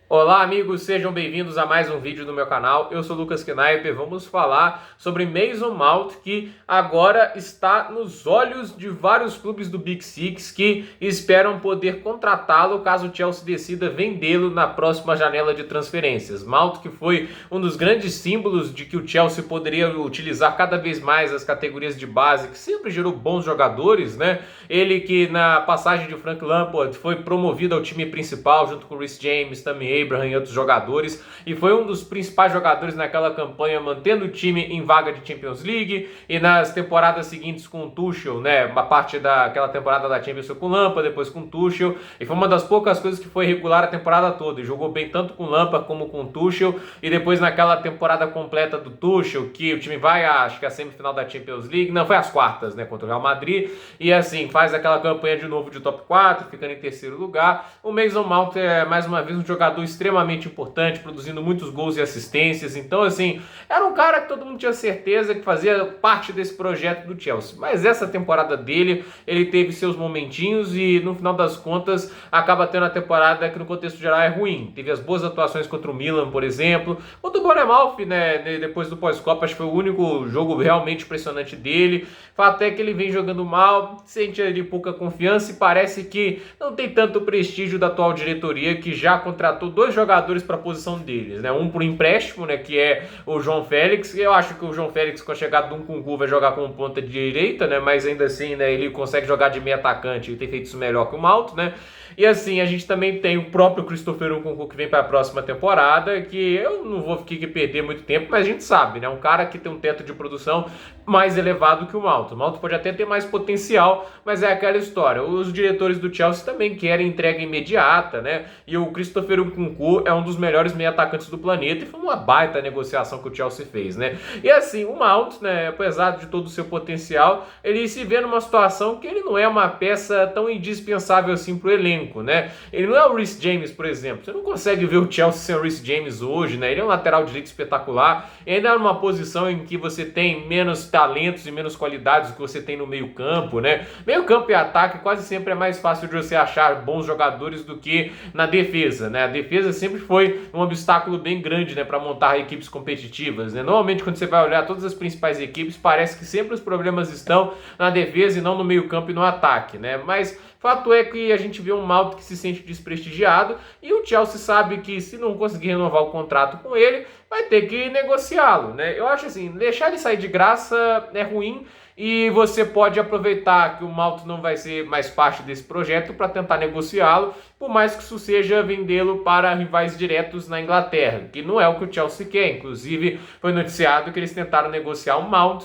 Olá amigos, sejam bem-vindos a mais um vídeo do meu canal. Eu sou Lucas Kniper. Vamos falar sobre Mason Mount, que agora está nos olhos de vários clubes do Big Six que esperam poder contratá-lo caso o Chelsea decida vendê-lo na próxima janela de transferências. Mount, que foi um dos grandes símbolos de que o Chelsea poderia utilizar cada vez mais as categorias de base, que sempre gerou bons jogadores, né? Ele que na passagem de Frank Lampard foi promovido ao time principal junto com Reece James, também Abraham e outros jogadores, e foi um dos principais jogadores naquela campanha, mantendo o time em vaga de Champions League, e nas temporadas seguintes com o Tuchel, né, uma parte daquela temporada da Champions foi com o Lampard, depois com o Tuchel, e foi uma das poucas coisas que foi regular a temporada toda, e jogou bem tanto com o Lampard como com o Tuchel, e depois naquela temporada completa do Tuchel, que o time vai, acho que a semifinal da Champions League, não, foi às quartas, né, contra o Real Madrid, e assim, faz aquela campanha de novo de top 4, ficando em terceiro lugar. O Mason Mount é, mais uma vez, um jogador extremamente importante, produzindo muitos gols e assistências. Então, assim, era um cara que todo mundo tinha certeza que fazia parte desse projeto do Chelsea. Mas essa temporada dele, ele teve seus momentinhos e, no final das contas, acaba tendo a temporada que, no contexto geral, é ruim. Teve as boas atuações contra o Milan, por exemplo. O do Bournemouth, né, depois do pós-Copa, acho que foi o único jogo realmente impressionante dele. Fato é que ele vem jogando mal, sente ali pouca confiança e parece que não tem tanto prestígio da atual diretoria, que já contratou dois jogadores para a posição deles, né? Um por empréstimo, né, que é o João Félix. Eu acho que o João Félix, com a chegada do Nkunku, vai jogar como ponta de direita, né? Mas ainda assim, né, ele consegue jogar de meio atacante e tem feito isso melhor que o Mount, né? E assim, a gente também tem o próprio Christopher Nkunku, que vem para a próxima temporada, que eu não vou aqui perder muito tempo, mas a gente sabe, né? Um cara que tem um teto de produção mais elevado que o Mount. O Mount pode até ter mais potencial, mas é aquela história. Os diretores do Chelsea também querem entrega imediata, né? E o Christopher Nkunku é um dos melhores meio-atacantes do planeta e foi uma baita negociação que o Chelsea fez, né? E assim, o Mount, né, apesar de todo o seu potencial, ele se vê numa situação que ele não é uma peça tão indispensável assim pro elenco, né? Ele não é o Reece James, por exemplo. Você não consegue ver o Chelsea sem o Reece James hoje, né? Ele é um lateral direito espetacular, e ainda é numa posição em que você tem menos talentos e menos qualidades do que você tem no meio-campo, né? Meio-campo e ataque quase sempre é mais fácil de você achar bons jogadores do que na defesa, né? A defesa sempre foi um obstáculo bem grande, né, para montar equipes competitivas, né? Normalmente, quando você vai olhar todas as principais equipes, parece que sempre os problemas estão na defesa e não no meio-campo e no ataque, né? Mas fato é que a gente vê um Mount que se sente desprestigiado e o Chelsea sabe que, se não conseguir renovar o contrato com ele, vai ter que negociá-lo, né? Eu acho assim, deixar ele sair de graça é ruim, e você pode aproveitar que o Mount não vai ser mais parte desse projeto para tentar negociá-lo, por mais que isso seja vendê-lo para rivais diretos na Inglaterra, que não é o que o Chelsea quer. Inclusive, foi noticiado que eles tentaram negociar o Mount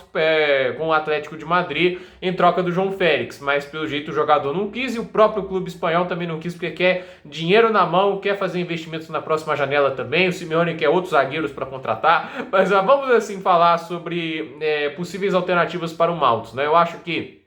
com o Atlético de Madrid em troca do João Félix, mas pelo jeito o jogador não quis, e o próprio clube espanhol também não quis, porque quer dinheiro na mão, quer fazer investimentos na próxima janela também. O Simeone quer outros zagueiros para contratar, mas vamos assim falar sobre possíveis alternativas para o Mount, né? Eu acho que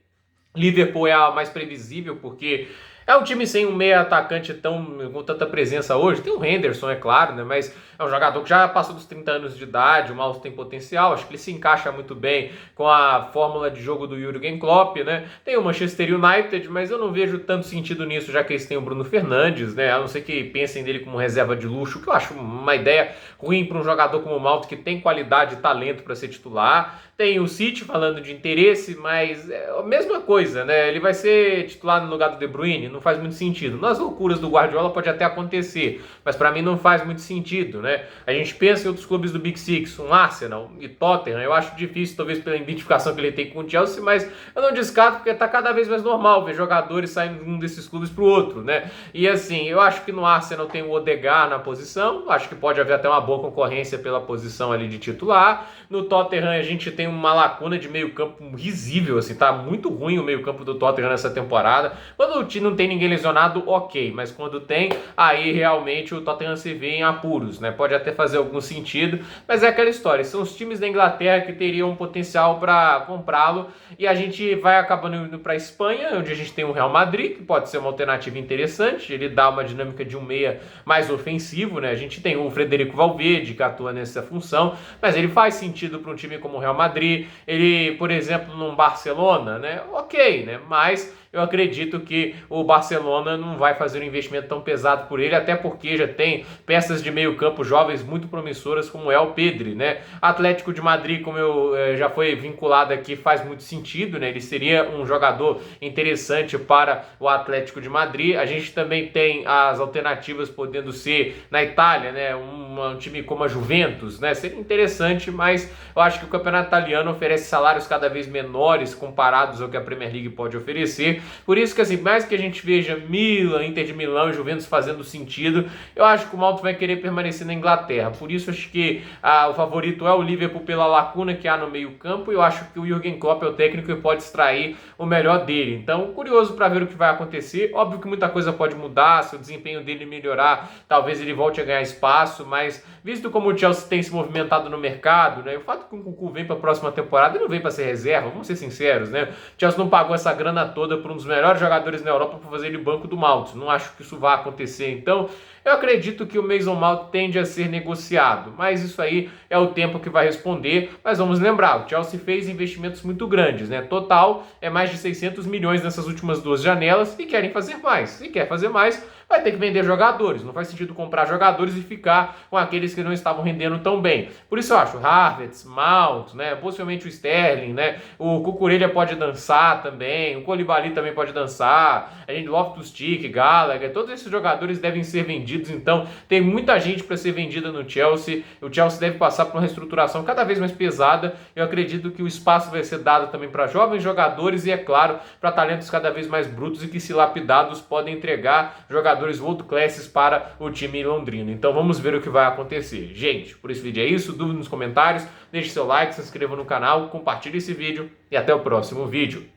Liverpool é a mais previsível, porque é um time sem um meia atacante com tanta presença hoje. Tem o Henderson, é claro, né? Mas é um jogador que já passou dos 30 anos de idade, o Mount tem potencial. Acho que ele se encaixa muito bem com a fórmula de jogo do Jürgen Klopp, né? Tem o Manchester United, mas eu não vejo tanto sentido nisso, já que eles têm o Bruno Fernandes, né? A não ser que pensem nele como reserva de luxo, que eu acho uma ideia ruim para um jogador como o Mount, que tem qualidade e talento para ser titular. Tem o City falando de interesse, mas é a mesma coisa, né? Ele vai ser titular no lugar do De Bruyne? Não faz muito sentido. Nas loucuras do Guardiola pode até acontecer, mas para mim não faz muito sentido, né? A gente pensa em outros clubes do Big Six, um Arsenal e Tottenham. Eu acho difícil, talvez pela identificação que ele tem com o Chelsea, mas eu não descarto, porque tá cada vez mais normal ver jogadores saindo de um desses clubes pro outro, né? E assim, eu acho que no Arsenal tem o Odegaard na posição, acho que pode haver até uma boa concorrência pela posição ali de titular. No Tottenham a gente tem uma lacuna de meio campo risível, assim, tá muito ruim o meio campo do Tottenham nessa temporada. Quando o time não tem ninguém lesionado, ok, mas quando tem, aí realmente o Tottenham se vê em apuros, né? Pode até fazer algum sentido, mas é aquela história, são os times da Inglaterra que teriam um potencial para comprá-lo, e a gente vai acabando indo para a Espanha, onde a gente tem o Real Madrid, que pode ser uma alternativa interessante. Ele dá uma dinâmica de um meia mais ofensivo, né? A gente tem o Federico Valverde, que atua nessa função, mas ele faz sentido para um time como o Real Madrid, Madrid, ele, por exemplo, num Barcelona, né? Ok, né? Mas eu acredito que o Barcelona não vai fazer um investimento tão pesado por ele, até porque já tem peças de meio campo jovens muito promissoras, como é o Pedri, né? Atlético de Madrid, como eu já foi vinculado aqui, faz muito sentido, né? Ele seria um jogador interessante para o Atlético de Madrid. A gente também tem as alternativas podendo ser na Itália, né? Um time como a Juventus, né? Seria interessante, mas eu acho que o campeonato italiano oferece salários cada vez menores comparados ao que a Premier League pode oferecer. Por isso que, assim, mais que a gente veja Milan, Inter de Milão e Juventus fazendo sentido, eu acho que o Malta vai querer permanecer na Inglaterra. Por isso acho que o favorito é o Liverpool pela lacuna que há no meio campo, e eu acho que o Jürgen Klopp é o técnico que pode extrair o melhor dele. Então, curioso para ver o que vai acontecer. Óbvio que muita coisa pode mudar, se o desempenho dele melhorar, talvez ele volte a ganhar espaço, mas visto como o Chelsea tem se movimentado no mercado, né, o fato que o Cucu vem para a próxima temporada, ele não vem para ser reserva, vamos ser sinceros, né? O Chelsea não pagou essa grana toda por um dos melhores jogadores na Europa para fazer ele banco do Mount. Não acho que isso vá acontecer. Então, eu acredito que o Mason Mount tende a ser negociado, mas isso aí é o tempo que vai responder. Mas vamos lembrar, o Chelsea fez investimentos muito grandes, né? Total é mais de 600 milhões nessas últimas duas janelas e querem fazer mais. Se quer fazer mais, vai ter que vender jogadores. Não faz sentido comprar jogadores e ficar com aqueles que não estavam rendendo tão bem. Por isso eu acho Havertz, Mount, né? Possivelmente o Sterling, né? O Cucurella pode dançar também, o Koulibaly também pode dançar, a gente Loftus-Cheek, Gallagher, todos esses jogadores devem ser vendidos. Então tem muita gente para ser vendida no Chelsea. O Chelsea deve passar por uma reestruturação cada vez mais pesada. Eu acredito que o espaço vai ser dado também para jovens jogadores e, é claro, para talentos cada vez mais brutos e que, se lapidados, podem entregar jogadores world classes para o time londrino. Então vamos ver o que vai acontecer. Gente, por esse vídeo é isso. Dúvida nos comentários, deixe seu like, se inscreva no canal, compartilhe esse vídeo e até o próximo vídeo.